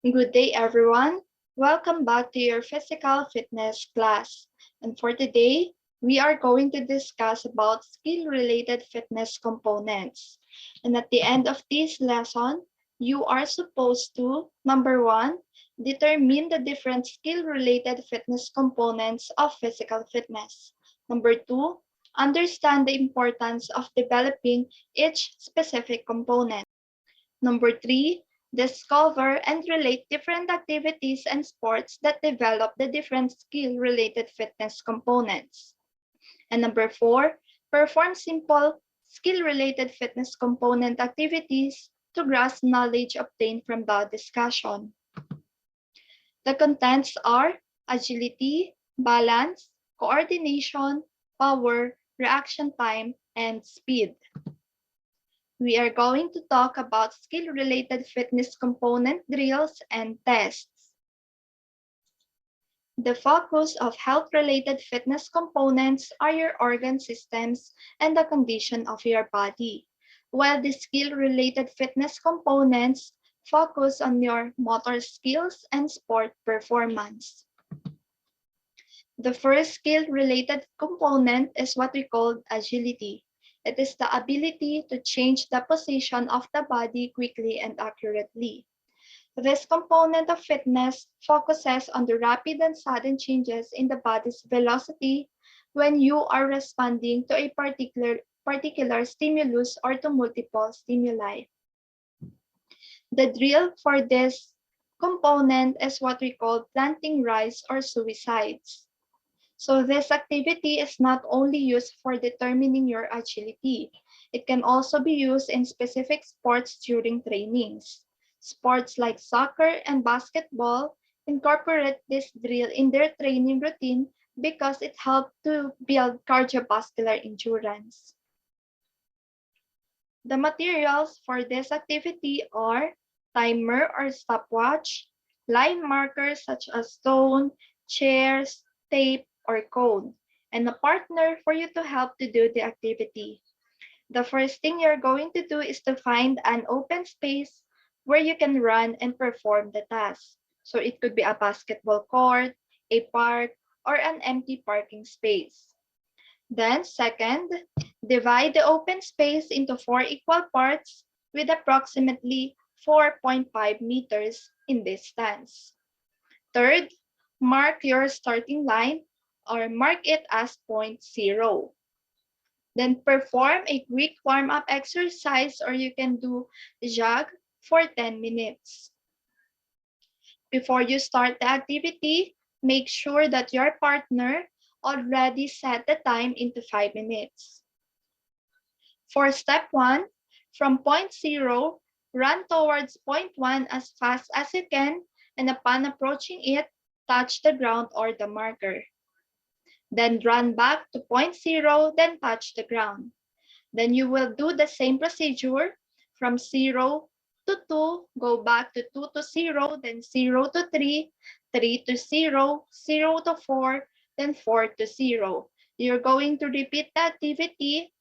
Good day, everyone. Welcome back to your physical fitness class. And for today, we are going to discuss about skill-related fitness components. And at the end of this lesson, you are supposed to, number one, determine the different skill-related fitness components of physical fitness. Number two, understand the importance of developing each specific component. Number three, discover and relate different activities and sports that develop the different skill-related fitness components. And number four, perform simple skill-related fitness component activities to grasp knowledge obtained from the discussion. The contents are agility, balance, coordination, power, reaction time, and speed. We are going to talk about skill-related fitness component drills and tests. The focus of health-related fitness components are your organ systems and the condition of your body, while the skill-related fitness components focus on your motor skills and sport performance. The first skill-related component is what we call agility. It is the ability to change the position of the body quickly and accurately. This component of fitness focuses on the rapid and sudden changes in the body's velocity when you are responding to a particular stimulus or to multiple stimuli. The drill for this component is what we call planting rise or suicides. So this activity is not only used for determining your agility, it can also be used in specific sports during trainings. Sports like soccer and basketball incorporate this drill in their training routine because it helps to build cardiovascular endurance. The materials for this activity are timer or stopwatch, line markers such as stone, chairs, tape, or code, and a partner for you to help to do the activity. The first thing you're going to do is to find an open space where you can run and perform the task. So it could be a basketball court, a park, or an empty parking space. Then second, divide the open space into 4 equal parts with approximately 4.5 meters in distance. Third, mark your starting line or mark it as point 0. Then perform a quick warm-up exercise or you can do jog for 10 minutes. Before you start the activity, make sure that your partner already set the time into 5 minutes. For step 1, from point 0, run towards point 1 as fast as you can and upon approaching it, touch the ground or the marker. Then run back to point 0, then touch the ground. Then you will do the same procedure from 0 to 2, go back to 2 to 0, then 0 to 3, 3 to 0, 0 to 4, then 4 to 0. You're going to repeat the activity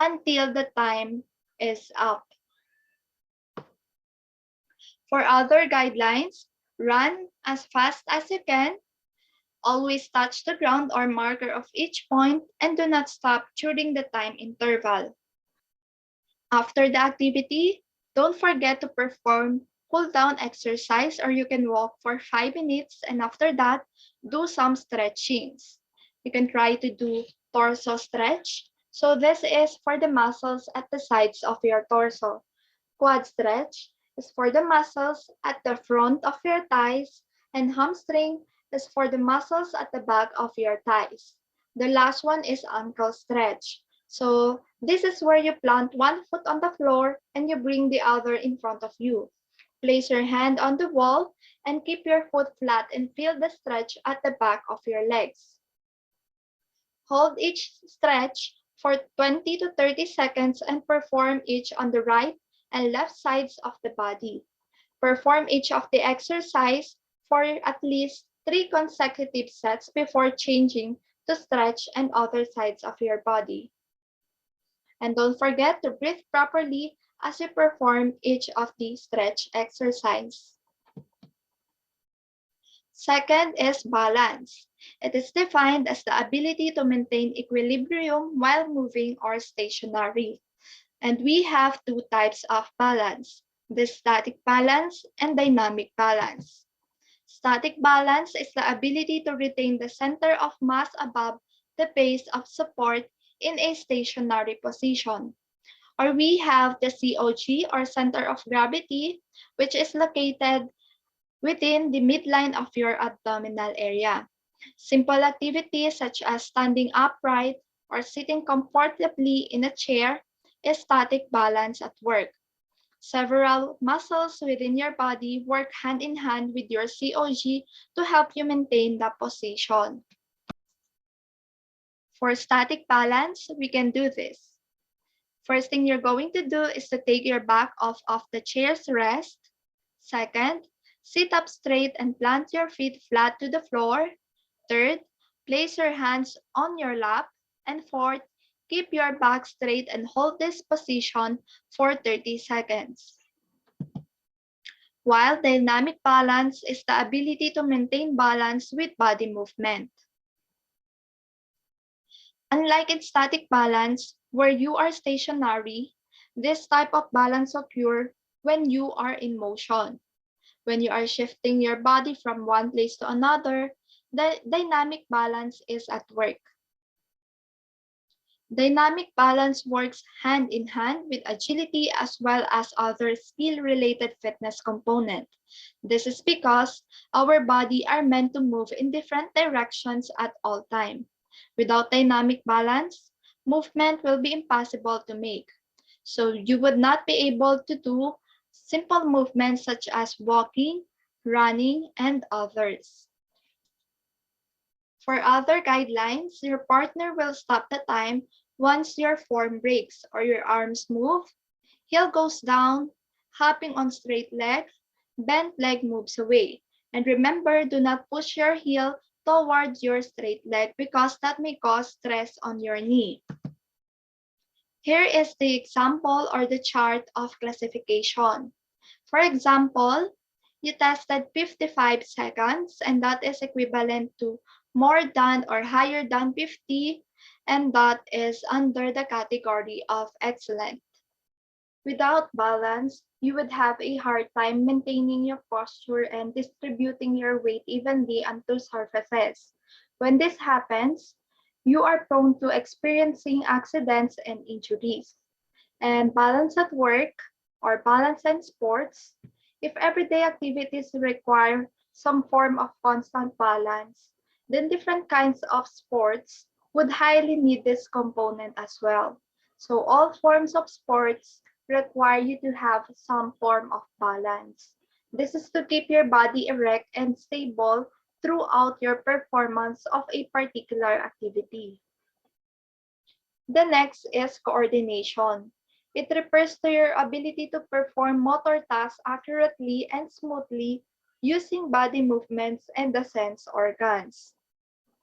until the time is up. For other guidelines, run as fast as you can. Always touch the ground or marker of each point and do not stop during the time interval. After the activity, don't forget to perform cool down exercise or you can walk for 5 minutes and after that, do some stretchings. You can try to do torso stretch. So this is for the muscles at the sides of your torso. Quad stretch is for the muscles at the front of your thighs, and hamstring is for the muscles at the back of your thighs. The last one is ankle stretch. So this is where you plant one foot on the floor and you bring the other in front of you. Place your hand on the wall and keep your foot flat and feel the stretch at the back of your legs. Hold each stretch for 20 to 30 seconds and perform each on the right and left sides of the body. Perform each of the exercise for at least 3 consecutive sets before changing to stretch and other sides of your body. And don't forget to breathe properly as you perform each of the stretch exercise. Second is balance. It is defined as the ability to maintain equilibrium while moving or stationary. And we have two types of balance, the static balance and dynamic balance. Static balance is the ability to retain the center of mass above the base of support in a stationary position. Or we have the COG or center of gravity, which is located within the midline of your abdominal area. Simple activities such as standing upright or sitting comfortably in a chair is static balance at work. Several muscles within your body work hand in hand with your COG to help you maintain the position. For static balance, we can do this. First thing you're going to do is to take your back off of the chair's rest. Second, sit up straight and plant your feet flat to the floor. Third, place your hands on your lap. And fourth, keep your back straight and hold this position for 30 seconds. While dynamic balance is the ability to maintain balance with body movement. Unlike in static balance, where you are stationary, this type of balance occurs when you are in motion. When you are shifting your body from one place to another, the dynamic balance is at work. Dynamic balance works hand in hand with agility as well as other skill-related fitness components. This is because our body are meant to move in different directions at all time. Without dynamic balance, movement will be impossible to make. So you would not be able to do simple movements such as walking, running, and others. For other guidelines, your partner will stop the time once your form breaks or your arms move, heel goes down, hopping on straight leg, bent leg moves away. And remember, do not push your heel towards your straight leg because that may cause stress on your knee. Here is the example or the chart of classification. For example, you tested 55 seconds and that is equivalent to more than or higher than 50 and that is under the category of excellent. Without balance, you would have a hard time maintaining your posture and distributing your weight evenly onto surfaces. When this happens, you are prone to experiencing accidents and injuries. And balance at work or balance in sports, if everyday activities require some form of constant balance, then different kinds of sports would highly need this component as well. So all forms of sports require you to have some form of balance. This is to keep your body erect and stable throughout your performance of a particular activity. The next is coordination. It refers to your ability to perform motor tasks accurately and smoothly using body movements and the sense organs.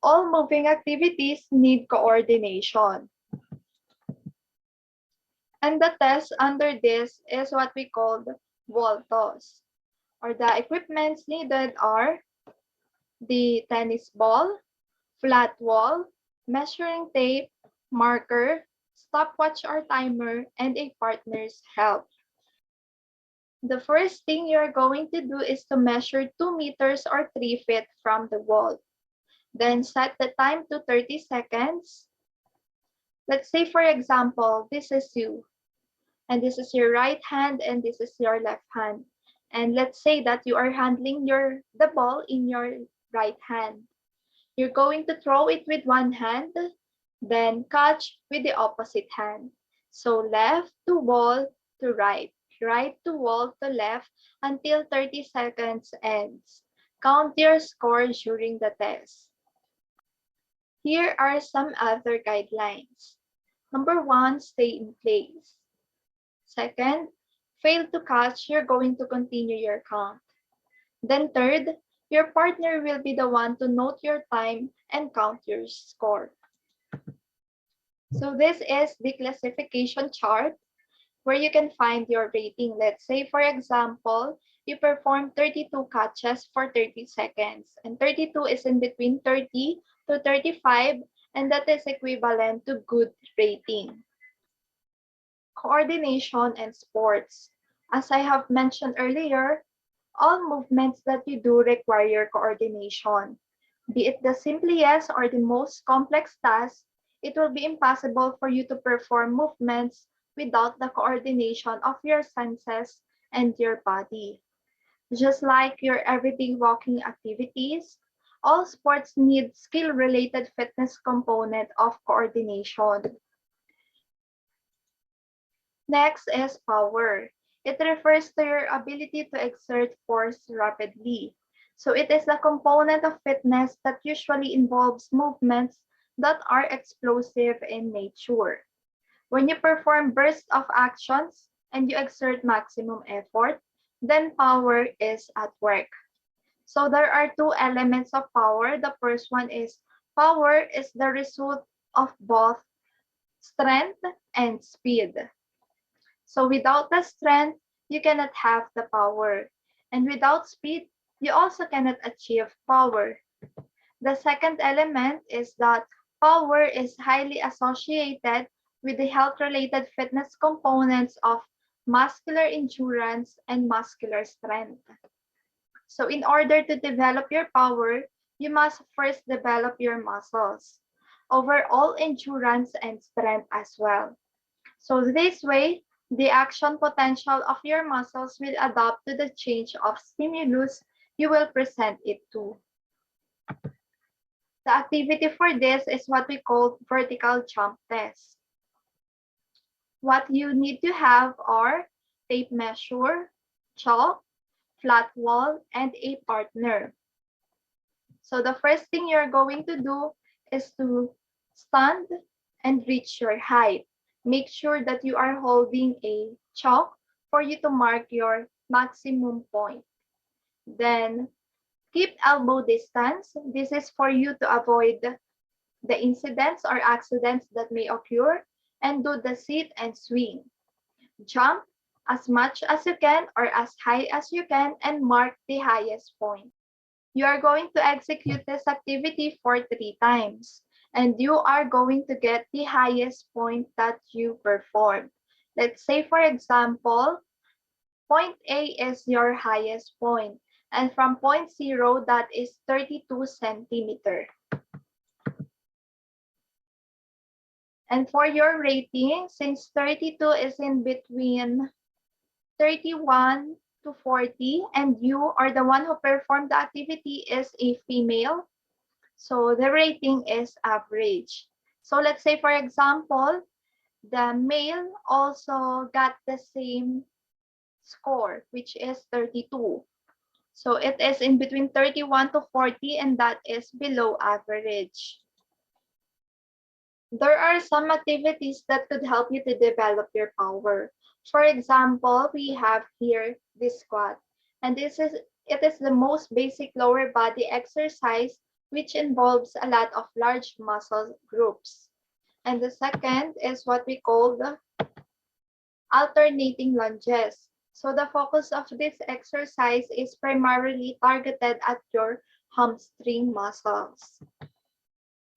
All moving activities need coordination. And the test under this is what we call the wall toss. Or the equipments needed are the tennis ball, flat wall, measuring tape, marker, stopwatch or timer, and a partner's help. The first thing you're going to do is to measure 2 meters or 3 feet from the wall. Then set the time to 30 seconds. Let's say, for example, this is you, and this is your right hand, and this is your left hand. And let's say that you are handling the ball in your right hand. You're going to throw it with one hand, then catch with the opposite hand. So left to wall to right, right to wall to left until 30 seconds ends. Count your score during the test. Here are some other guidelines. Number 1, stay in place. Second, fail to catch, you're going to continue your count. Then third, your partner will be the one to note your time and count your score. So this is the classification chart where you can find your rating. Let's say, for example, you perform 32 catches for 30 seconds. And 32 is in between 30 to 35, and that is equivalent to good rating. Coordination and sports. As I have mentioned earlier, all movements that you do require coordination. Be it the simplest or the most complex task, it will be impossible for you to perform movements without the coordination of your senses and your body. Just like your everyday walking activities, all sports need skill-related fitness component of coordination. Next is power. It refers to your ability to exert force rapidly. So it is a component of fitness that usually involves movements that are explosive in nature. When you perform bursts of actions and you exert maximum effort, then power is at work. So there are two elements of power. The first one is power is the result of both strength and speed. So without the strength, you cannot have the power. And without speed, you also cannot achieve power. The second element is that power is highly associated with the health-related fitness components of muscular endurance and muscular strength. So in order to develop your power, you must first develop your muscles, overall endurance and strength as well. So this way, the action potential of your muscles will adapt to the change of stimulus you will present it to. The activity for this is what we call vertical jump test. What you need to have are tape measure, chalk, flat wall, and a partner. So the first thing you're going to do is to stand and reach your height. Make sure that you are holding a chalk for you to mark your maximum point. Then keep elbow distance. This is for you to avoid the incidents or accidents that may occur, and do the sit and swing. Jump as much as you can or as high as you can and mark the highest point. You are going to execute this activity for 3 times, and you are going to get the highest point that you performed. Let's say, for example, point A is your highest point, and from point 0, that is 32 centimeter. And for your rating, since 32 is in between 31 to 40, and you are the one who performed the activity is a female, so the rating is average. So let's say, for example, the male also got the same score, which is 32. So it is in between 31 to 40, and that is below average. There are some activities that could help you to develop your power. For example, we have here this squat, and it is the most basic lower body exercise which involves a lot of large muscle groups. And the second is what we call the alternating lunges. So the focus of this exercise is primarily targeted at your hamstring muscles.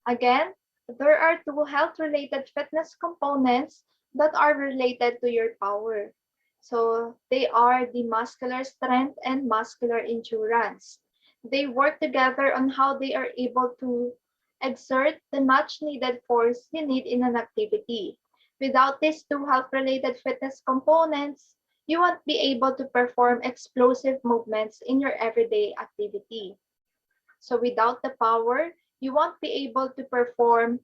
Again, there are two health-related fitness components that are related to your power. So they are the muscular strength and muscular endurance. They work together on how they are able to exert the much needed force you need in an activity. Without these two health-related fitness components, you won't be able to perform explosive movements in your everyday activity. So without the power, you won't be able to perform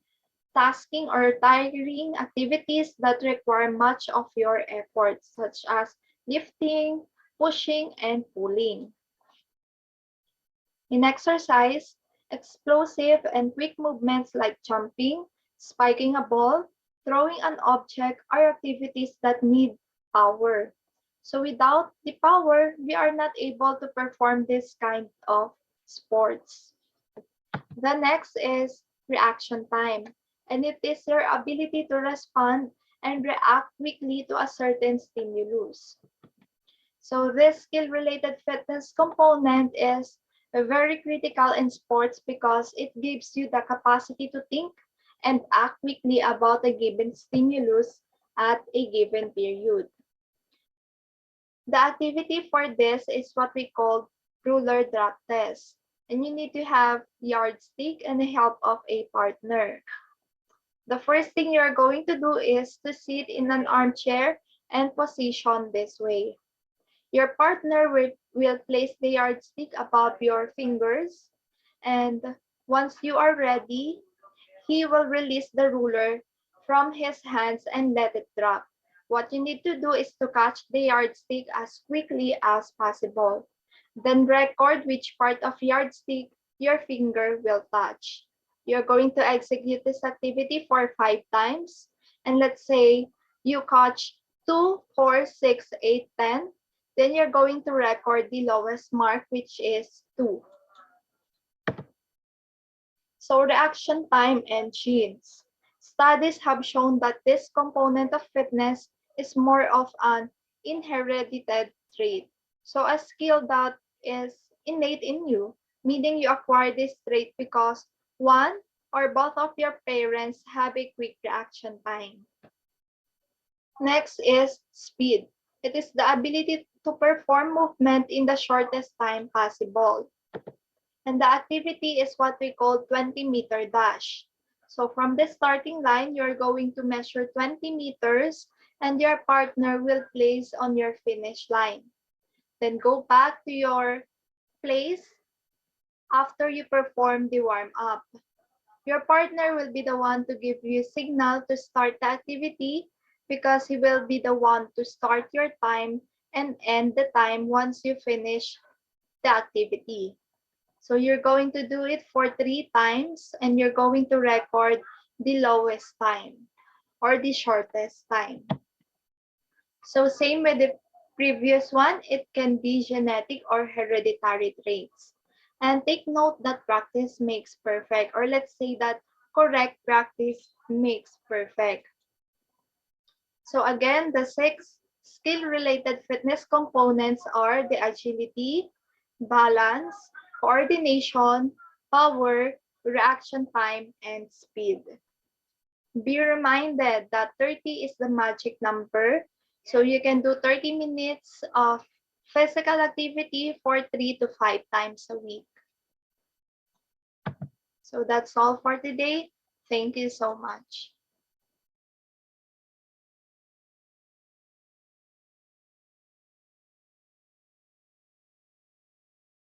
tasking or tiring activities that require much of your effort, such as lifting, pushing, and pulling. In exercise, explosive and quick movements like jumping, spiking a ball, throwing an object are activities that need power. So without the power, we are not able to perform this kind of sports. The next is reaction time, and it is your ability to respond and react quickly to a certain stimulus. So this skill-related fitness component is very critical in sports because it gives you the capacity to think and act quickly about a given stimulus at a given period. The activity for this is what we call ruler drop test. And you need to have yardstick and the help of a partner. The first thing you're going to do is to sit in an armchair and position this way. Your partner will place the yardstick above your fingers, and once you are ready, he will release the ruler from his hands and let it drop. What you need to do is to catch the yardstick as quickly as possible. Then record which part of yardstick your finger will touch. You're going to execute this activity for 5 times. And let's say you catch 2, 4, 6, 8, 10. Then you're going to record the lowest mark, which is 2. So reaction time and genes. Studies have shown that this component of fitness is more of an inherited trait. So a skill that is innate in you, meaning you acquire this trait because one or both of your parents have a quick reaction time. Next is speed. It is the ability to perform movement in the shortest time possible. And the activity is what we call 20-meter dash. So from the starting line, you're going to measure 20 meters and your partner will place on your finish line. Then go back to your place after you perform the warm-up. Your partner will be the one to give you a signal to start the activity because he will be the one to start your time and end the time once you finish the activity. So you're going to do it for 3 times and you're going to record the lowest time or the shortest time. So same with the previous one, it can be genetic or hereditary traits. And take note that practice makes perfect, or let's say that correct practice makes perfect. So again, the 6 skill-related fitness components are the agility, balance, coordination, power, reaction time, and speed. Be reminded that 30 is the magic number, so you can do 30 minutes of physical activity for 3 to 5 times a week. So that's all for today. Thank you so much.